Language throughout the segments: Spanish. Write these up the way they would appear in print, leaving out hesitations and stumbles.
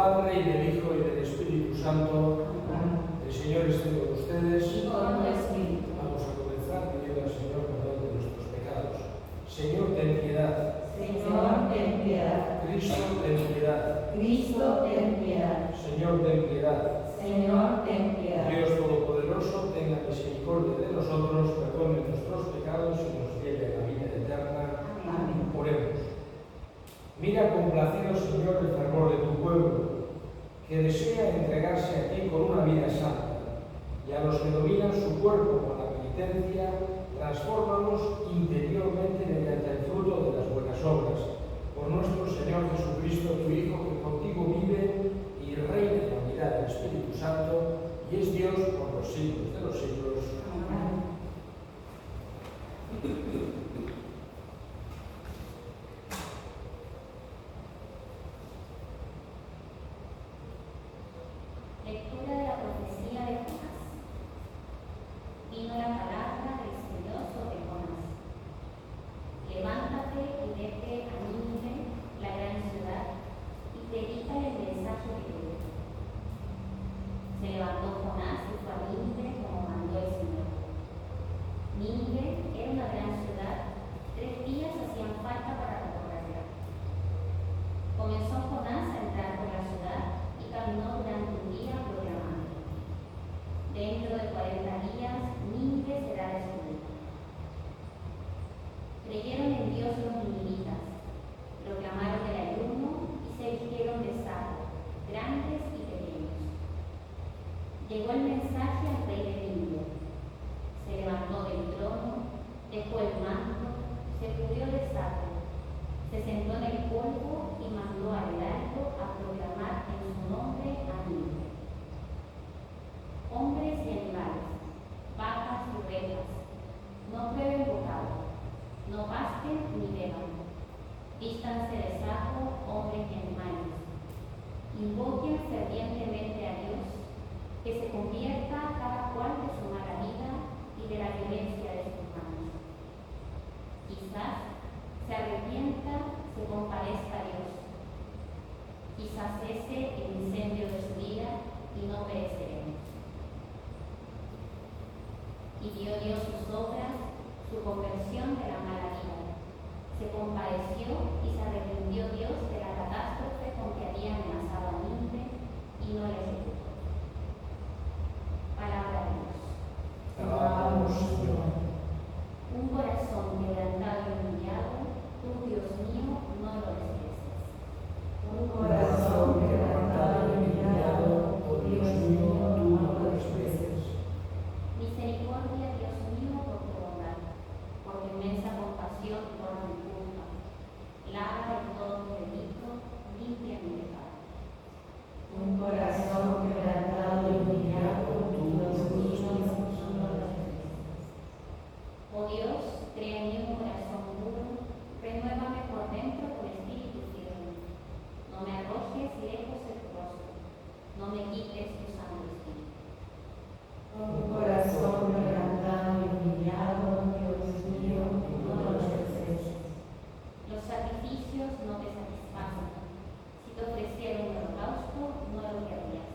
Padre, y del Hijo, y del Espíritu Santo. El Señor esté con ustedes. Y con tu espíritu. Vamos a comenzar pidiendo al Señor perdón de nuestros pecados. Señor, ten piedad. Señor, ten piedad. Cristo, ten piedad. Cristo, ten piedad. Señor, ten piedad. Señor, ten piedad. Dios Todopoderoso, tenga misericordia de nosotros, perdone nuestros pecados y nos lleve a la vida eterna. Amén. Oremos. Mira complacido, Señor, el fervor de tu pueblo, que desea entregarse a ti con una vida santa, y a los que dominan su cuerpo con la penitencia, transfórmalos interiormente mediante el fruto de las buenas obras. Por nuestro Señor Jesucristo, tu Hijo, que contigo vive y reina en la unidad del Espíritu Santo, y es Dios por los siglos de los siglos. Amén. Lectura de la profecía de Jonás. Vino la palabra del Señor sobre Jonás. Levántate y vete a Nínive, la gran ciudad, y predica el mensaje de Dios. Se levantó Jonás y fue a Nínive como mandó el Señor. Nínive era una gran ciudad, 3 días hacían falta para recorrerla. Comenzó Jonás a entrar por la ciudad y caminó durante un día proclamando: dentro de 40 días Nínive será destruida. Creyeron en Dios los ninivitas, proclamaron el ayuno y se vistieron de saco, grandes y pequeños. Llegó el mensaje al rey de Nínive. Se levantó del trono, dejó el manto, se cubrió de saco, se sentó en el polvo y mandó al heraldo a proclamar en su nombre a Nínive: hombres y animales, vacas y ovejas, no prueben bocado, no pasten ni beban, vístanse de saco, hombres y animales, invoquen fervientemente a Dios, que se convierta cada cual de su mala vida y de la violencia de sus manos. Quizás se arrepienta, se compadezca a Dios. Quizás cese el incendio de su vida y no pereceremos. Y vio Dios sus obras, su conversión de la mala vida. Se compadeció y se arrepintió Dios de la catástrofe con que había amenazado a Nínive y no la ejecutó. Palabra de Dios. Te alabamos, Señor. Un corazón quebrantado y humillado, tú, Dios mío, no lo desprecias. Un corazón quebrantado y humillado, oh Dios mío, tú no lo desprecias. Misericordia, Dios mío, por tu bondad, por tu inmensa compasión, por mi culpa. Lava de todo mi delito, limpia mi pecado. Un corazón quebrantado y humillado, tú, Dios mío, no lo desprecias. Oh Dios, crea en mí un corazón puro, renuévame por dentro con espíritu firme. No me arrojes lejos de tu rostro, no me quites tu santo espíritu. Un corazón quebrantado y humillado, Dios mío, tú no lo desprecias. Los sacrificios no te satisfacen. Si te ofreciera un holocausto, no lo querrías.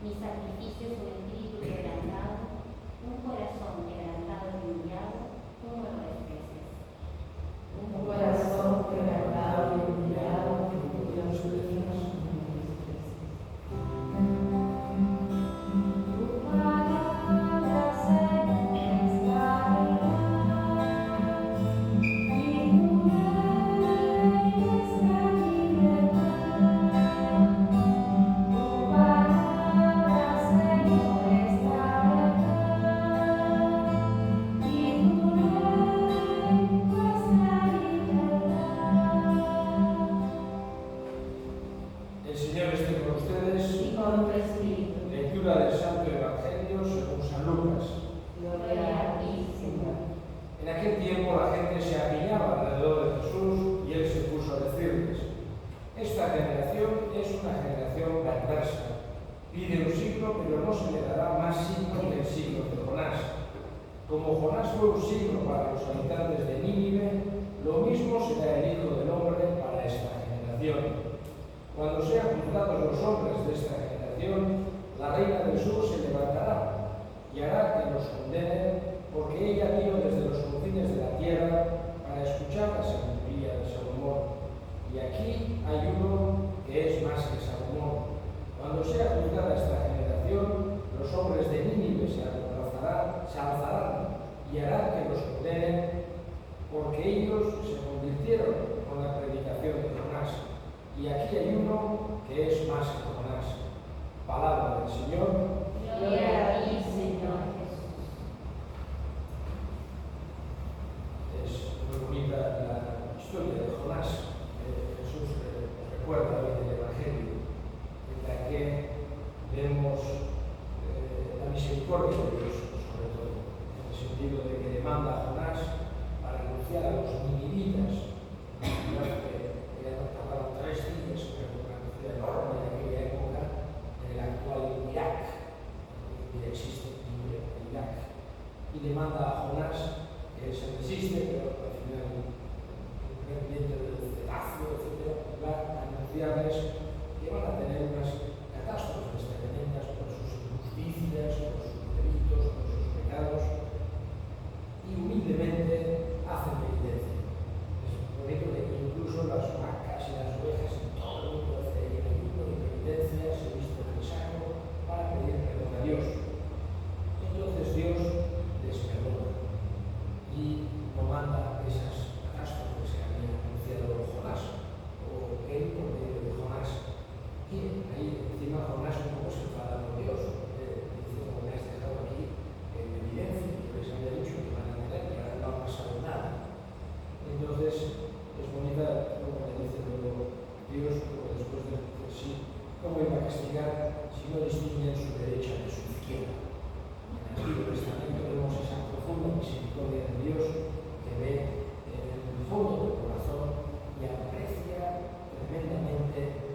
Mis sacrificios son espíritu quebrantado, un corazón quebrantado y humillado, tú no lo desprecias. Un corazón quebrantado y humillado, Dios mío, no lo desprecias. El Señor esté con ustedes. Y con tu espíritu. Lectura del Santo Evangelio según San Lucas. Gloria a ti, Señor. En aquel tiempo la gente se apiñaba alrededor de Jesús y él se puso a decirles: esta generación es una generación perversa. Pide un signo, pero no se le dará más signo que el signo de Jonás. Como Jonás fue un signo para los habitantes de Nínive, lo mismo será el Hijo del Hombre para esta generación. Cuando sean juzgados los hombres de esta generación, la reina del sur se levantará y hará que los condenen, porque ella vino desde los confines de la tierra para escuchar la sabiduría de Salomón. Y aquí hay uno que es más que Salomón. Cuando sea juzgada esta generación, los hombres de Nínive se alzarán y harán que los condenen, porque ellos se convirtieron con la predicación de Jonás. Y aquí hay uno que es más que Jonás. Palabra del Señor. Gloria a ti, Señor Jesús. Es muy bonita la historia de Jonás. Jesús recuerda hoy del Evangelio, en la que vemos la misericordia de Dios, sobre todo, en el sentido de que le manda a Jonás para anunciar a los ninivitas, que tardaron 3 días en una ciudad enorme de aquella época, en el actual Irak, que existe en Irak, y le manda a Jonás, que se resiste, pero al final dentro del cetáceo, etc., va a anunciarles que van a tener unas catástrofes tremendas por sus injusticias, por sus delitos, por sus pecados, y humildemente hacen penitencia. Es bonito de que incluso las vacas y las ovejas en todo el mundo hacen ayuno y penitencia, se visten de saco para pedir perdón a Dios. Entonces Dios les perdona y no manda esas catástrofes que había anunciado Jonás, o él por medio de Jonás. Y ahí encima Jonás un poco se enfada con Dios, diciendo que me has dejado aquí en evidencia, que les había dicho que van a tener, que ahora no ha pasado nada. Entonces es bonita como le dice luego Dios, como después de decir sí, ¿cómo iba a castigar si no distinguen su derecha de su izquierda? En el Antiguo Testamento vemos esa profunda misericordia de Dios que ve en el fondo del corazón y aprecia tremendamente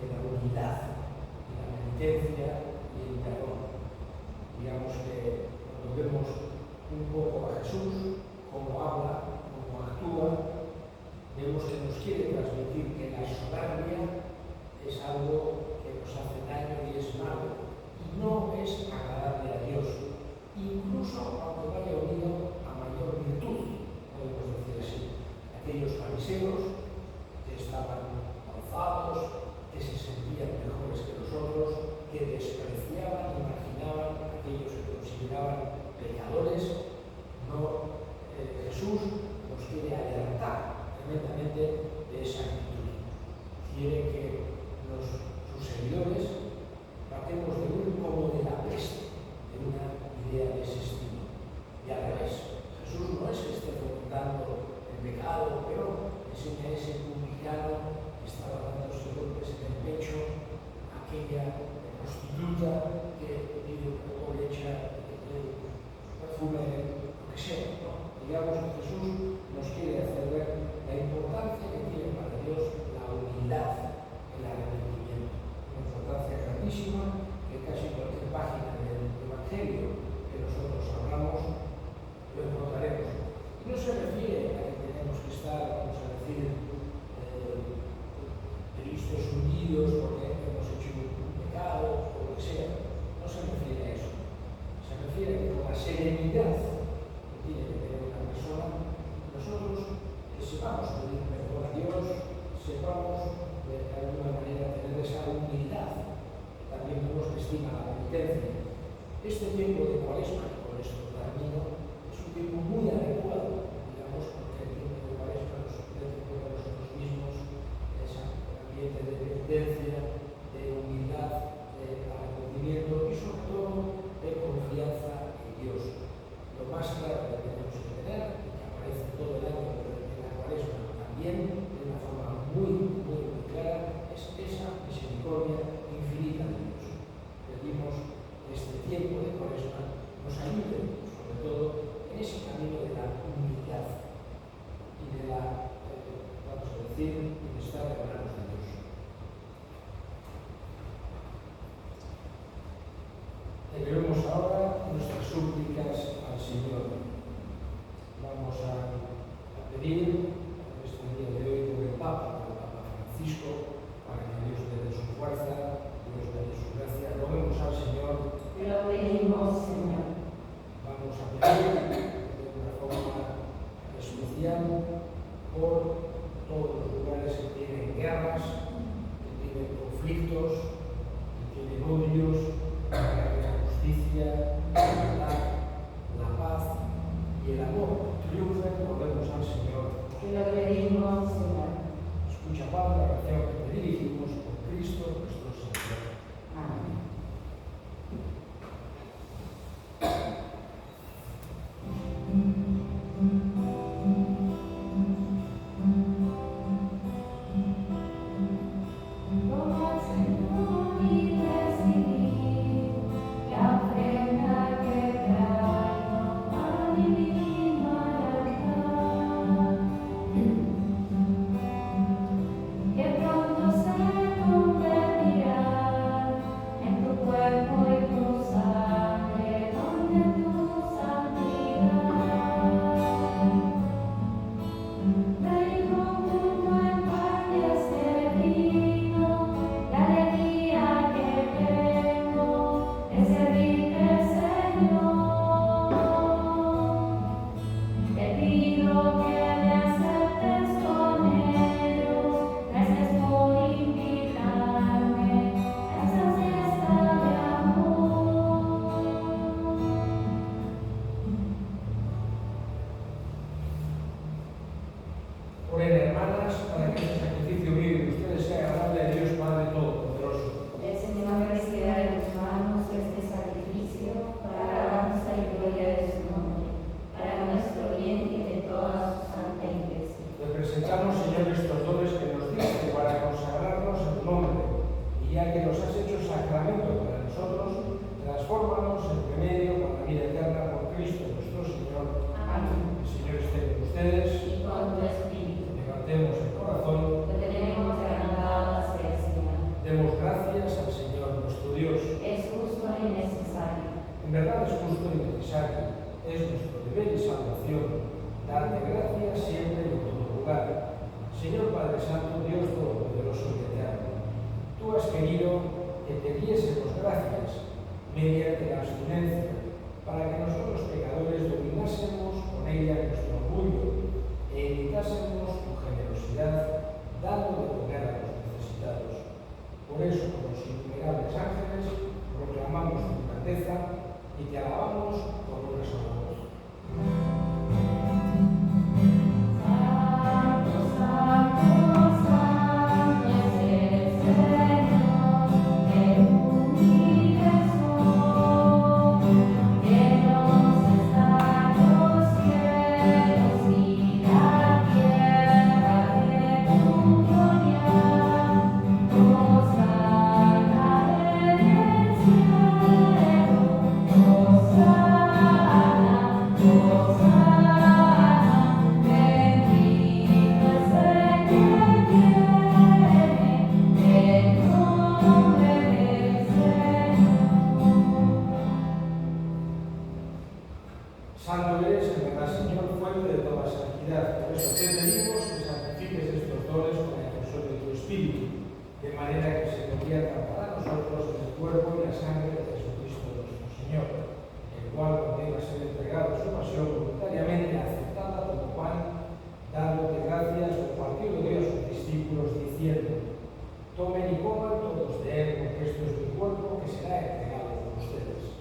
la humildad y la penitencia y el perdón. Digamos que cuando vemos un poco a Jesús, cómo habla, cómo actúa, vemos que nos quiere transmitir que la soberbia es algo que nos hace daño y es malo, y no es agradable a Dios, incluso aunque vaya unido a mayor virtud, podemos decir así. Aquellos fariseos que estaban alzados, que se sentían mejores que los otros, que despreciaban y marginaban a aquellos que consideraban pecadores, no, Jesús nos quiere alertar tremendamente de esa actitud. Quiere que sus seguidores partemos de un como de la peste, de una idea de ese estilo. Y al revés, Jesús no es que esté fomentando el pecado, pero enseña a ese publicano que estaba dándose golpes en el pecho, aquella prostituta que pide poco leche, perfume, lo que sea, ¿no? Digamos que Jesús nos quiere hacer ver la importancia que tiene para Dios la humildad, el arrepentimiento. Una importancia grandísima que casi cualquier página del Evangelio que nosotros hablamos lo encontraremos. Y no se refiere a que tenemos que estar, vamos a decir, tristes, hundidos porque hemos hecho un pecado o lo que sea. No se refiere a eso. Se refiere a que con la serenidad que tiene que tener una persona, nosotros sepamos pedir perdón a Dios, sepamos de alguna manera tener esa humildad. También vemos que estima la penitencia. Este tiempo de Cuaresma, y con esto termino, es un tiempo muy adecuado, digamos, porque el tiempo de Cuaresma nos recuerda a nosotros mismos ese ambiente de penitencia, de humildad, de arrepentimiento y sobre todo de confianza en Dios. Lo más claro que tenemos que tener, y que aparece todo el año en la Cuaresma también, de una forma muy clara, es esa misericordia infinita de Dios. Pedimos que este tiempo de Cuaresma nos ayude, sobre todo, en ese camino de la humildad y de la, vamos a decir, de estar en manos de Dios. conflictos, que tienen odios, la justicia, la verdad, la paz y el amor triunfen, volvemos al Señor. Te lo pedimos, Señor. Escucha, Padre, la oración que te dirigimos por Cristo nuestro Señor. Amén. Oren, hermanas, para que este sacrificio mío y de ustedes sea agradable a Dios Padre Todopoderoso. El Señor reciba de tus manos este sacrificio para alabanza y gloria de su nombre, para nuestro bien y de toda su santa iglesia. Te presentamos, Señor, estos dones que nos diste para consagrarnos en tu nombre, y ya que los has hecho sacramento para nosotros, transfórmanos en remedio para la vida eterna por Cristo nuestro Señor. Amén. El Señor esté con ustedes. Y con tu espíritu, Levantemos el corazón. que tenemos agrandado hacia el Señor. Demos gracias al Señor nuestro Dios. Es justo y necesario. En verdad es justo y necesario. Es nuestro deber y salvación darte gracias siempre y en todo lugar. Señor Padre Santo, Dios Todopoderoso y Eterno, tú has querido que te diésemos gracias mediante la abstinencia, para que nosotros pecadores dominásemos con ella nuestro orgullo e imitásemos tu generosidad, dando de comer a los necesitados. Por eso, con los innumerables ángeles, proclamamos tu grandeza y te alabamos con una sola voz. Santo, santo, santo es el Señor del universo. Llenos están los cielos y la tierra de tu gloria. Hosana en el cielo, hosana, hosana, bendito es el que viene en nombre del Señor. Santo eres, en verdad, Señor, fuente de toda santidad. Por eso te pedimos que santifiques estos dones con la infusión de tu Espíritu, de manera que se conviertan para nosotros en el cuerpo y la sangre de Jesucristo nuestro Señor, el cual, cuando iba a ser entregado a su pasión voluntariamente aceptada como pan, dándote gracias, compartió de Dios a sus discípulos, diciendo: tomen y coman todos de él, porque esto es mi cuerpo que será entregado por ustedes.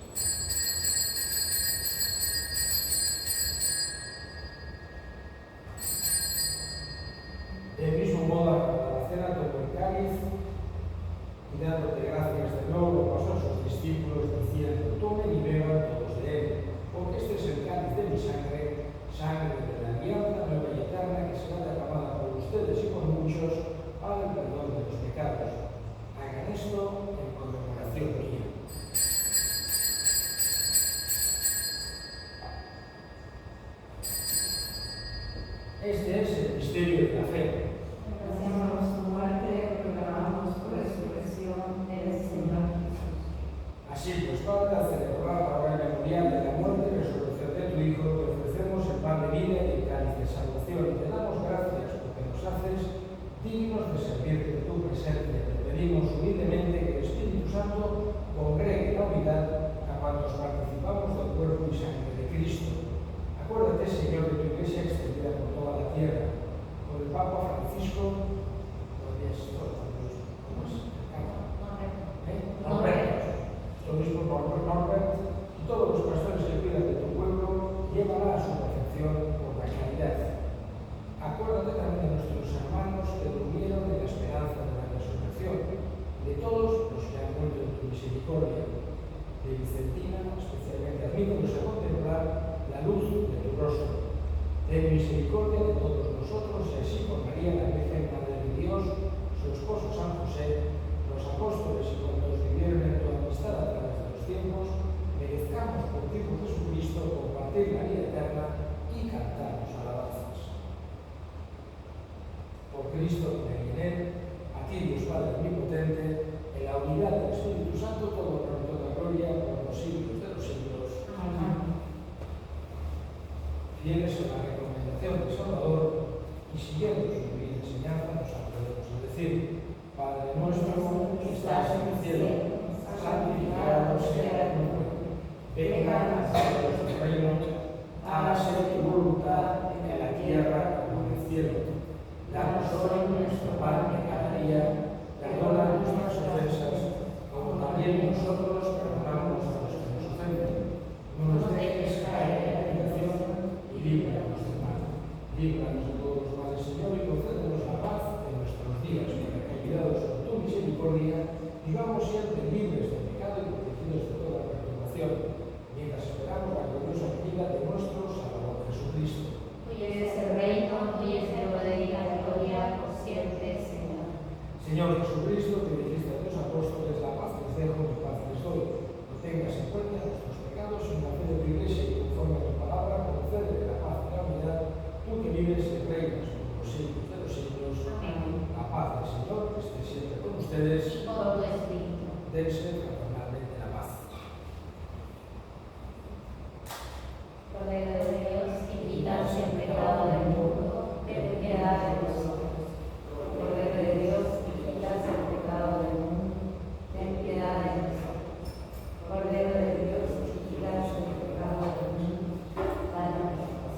Del mismo modo, a la cena tomó el cáliz y dándote gracias de nuevo lo pasó a sus discípulos diciendo: tomen y beban todos de él, porque este es el cáliz de mi sangre, sangre de la alianza nueva y eterna que será derramada por ustedes y por muchos para el perdón de los pecados. Hagan esto en conmemoración mía. tu misericordia. De Vicentina, especialmente, admítenos a contemplar la luz de tu rostro. Ten misericordia de todos nosotros y así por María, la Virgen Madre de Dios, su esposo San José, los apóstoles y cuantos vivieron en tu amistad a través de los tiempos, merezcamos por ti, por Jesucristo, compartir la vida eterna y cantar tus alabanzas. Por Cristo, en él, a ti, Dios Padre omnipotente, en la unidad del Espíritu Santo, todo honor y toda gloria por los siglos de los siglos. Amén. Fieles a la recomendación del Salvador y siguiendo su divina enseñanza, nos atrevemos a decir: Padre nuestro que estás en el cielo, santificado sea tu nombre. Venga a nosotros tu reino, hágase tu voluntad en la tierra como en el cielo. Danos hoy nuestro pan de cada día, perdona nuestras ofensas, como también nosotros perdonamos a los que nos ofenden. No nos dejes caer en la tentación y líbranos del mal. Líbranos de todos los males, Señor, y concédenos la paz en nuestros días, para que, ayudados por tu misericordia, vivamos siempre libres de pecado y protegidos de toda perturbación, mientras esperamos la gloriosa venida de nuestro Salvador Jesucristo. Tuyo es el reino, tuyo es el poder y la gloria por siempre, Señor. Señor Jesucristo, que dijiste a tus apóstoles: la paz les dejo, mi paz les doy. No tengas en cuenta nuestros pecados, sino la fe de tu Iglesia, y conforme a tu palabra, concédele la paz y la unidad, tú que vives y reinas por los siglos de los siglos. Amén. La paz del Señor esté siempre con ustedes. Y con tu espíritu. Dense fraternalmente la paz. Cordero de Dios, que quitas el pecado del mundo, ten piedad de nosotros. Cordero de Dios, que quitas el pecado del mundo, ten piedad de nosotros. Cordero de Dios, que quitas el pecado del mundo, danos paz.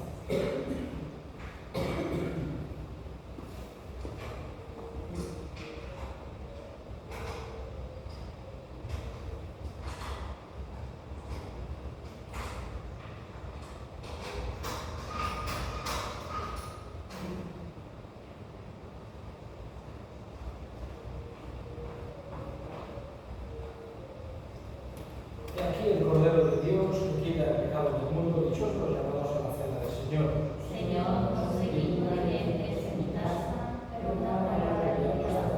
Y aquí el Cordero de Dios, que quita el pecado del mundo, dichosos los llamados a la cena del Señor. Señor, no soy digno de que entres en mi casa, pero una palabra y bastará.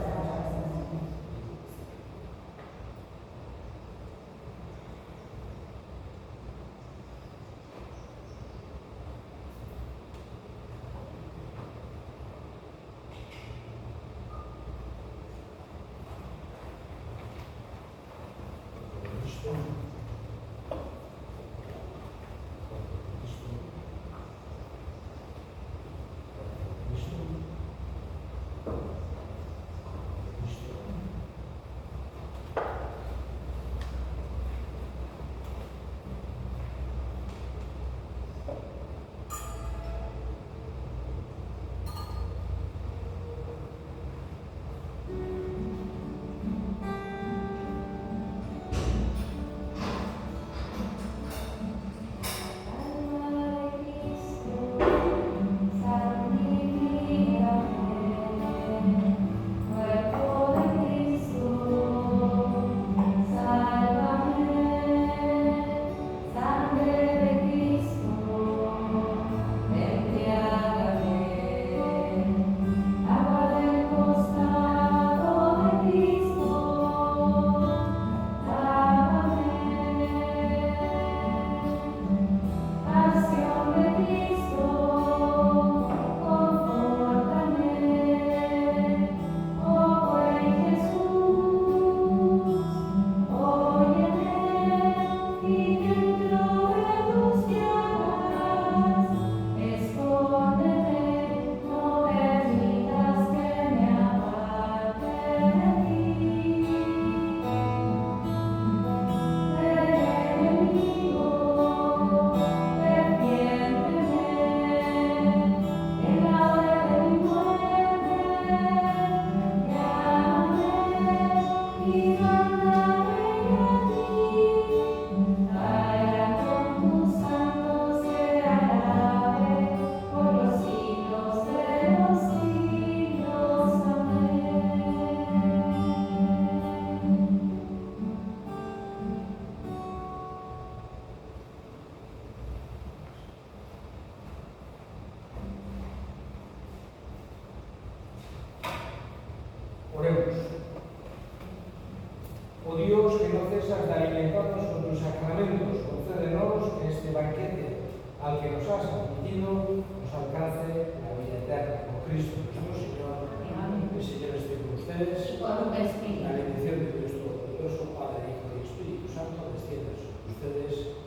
cesas de alimentarnos con tus sacramentos, concédenos que este banquete al que nos has admitido nos alcance la vida eterna. Por Cristo nuestro Señor. Amén. El Señor esté con ustedes. Y con tu espíritu. La bendición de Dios Todopoderoso, Padre, Hijo y Espíritu Santo, descienda sobre ustedes.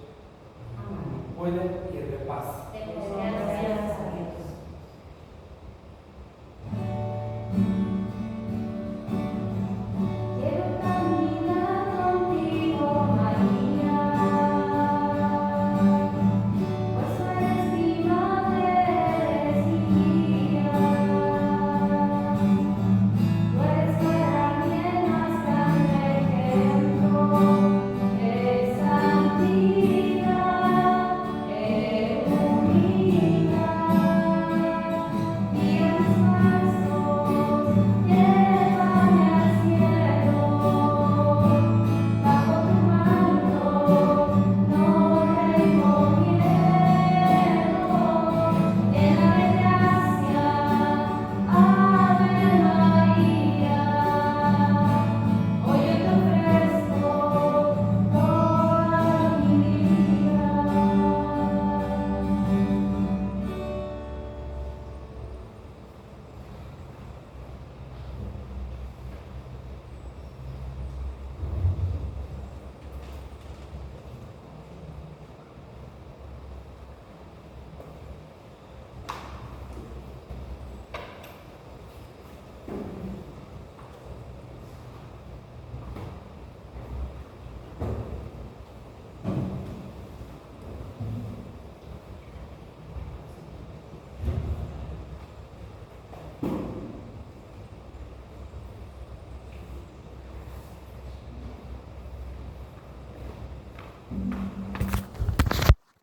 Amén. Pueden ir de paz. Te